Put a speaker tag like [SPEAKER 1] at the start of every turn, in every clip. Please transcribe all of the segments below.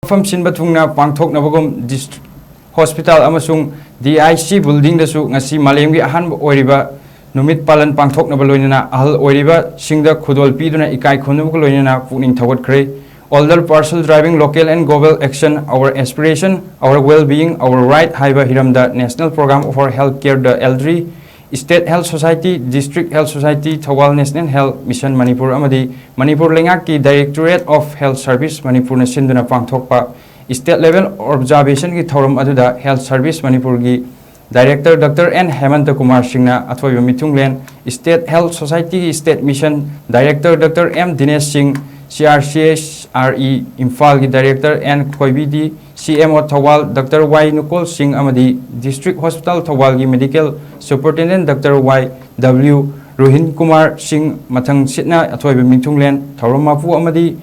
[SPEAKER 1] MAFAM SINBA THUNGNA PANGTHOKNABAGUM District Hospital amasung DEIC building dasu ngasi MALEM gi AHAN Oiraba NUMIT PALAN PANGTHOKNABA Loinana Ahal Oiraba Singda Khudol Piduna Ekaikhumnabaga Loinana Pukning Thougatkhre. Older parcel driving local and global action, our aspiration, our well-being, our right, haiba hiramda National Program of our Healthcare the Elderly, State Health Society, District Health Society, THOUBAL National Health Mission Manipur amadi Manipur Lengaki Directorate of Health Service Manipur na sinduna pangthokpa state level observation ki thorum aduda Health Service Manipur gi Director Dr. N Hemanta Kumar Singna athoi mitunglen State Health Society State Mission Director Dr. M Dinesh Singh CRCSRE Imphal gi Director N Khoibidi CMO THOUBAL Dr. Y Nukol Singh amadi District Hospital THOUBAL gi Medical Superintendent Dr. Y W Rohin Kumar Singh mathang sitna athoi mitunglen thorum mapu amadi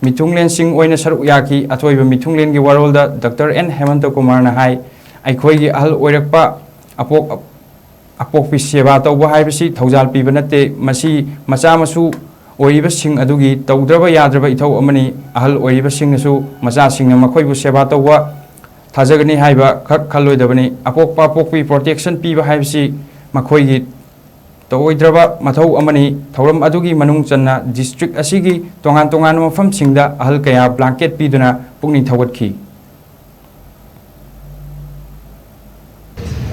[SPEAKER 1] mitunglen Singh oina saru yaki athoi mitunglen gi warolda Dr. N Hemanta Kumar na hai aikoi gi ahal oirakpa apok pi seba tawba haibasi thaujal pi banate masi macha masu Oiriba Singh adugi tawdraba yadraba ithau amani ahal Oiriba Singh nasu macha singna makhoi bu seba tawwa thajagani haiba khak khalloidabani apokpa pokpi protection piba haibasi makhoi gi tawdraba mathau amani thauram adugi manung channa district asigi tongan tongan mafam singda ahal kaya blanket piduna pukning thaugatkhi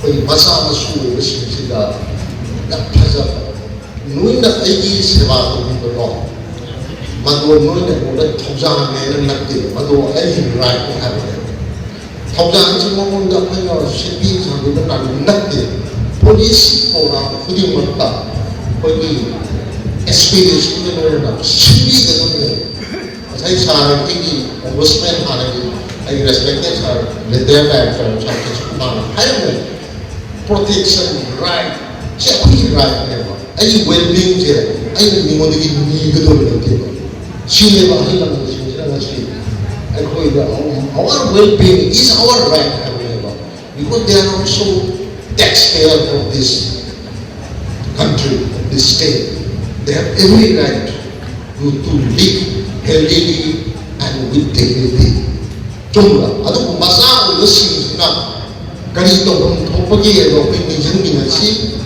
[SPEAKER 2] koi macha masu singda yakhaja Noina aigi seba to bolo mado noina oda thaujan ne nakti mado aigi right to have it thaujan chi momon da phaya shipi sabu da nakti police program khudi matta koi experience ne na shipi da ne sai sar ki ombudsman hane I respected her the their factor something mana hai protection right check right never I well-being here. I don't know what you need to do. She never had a machine. I call it our well-being is our right, however, because they are also taxpayers of this country, of this state. They have every right to live healthily and with dignity. Jumla, ado masa ulo singna kani to pagi ado pinjin binasi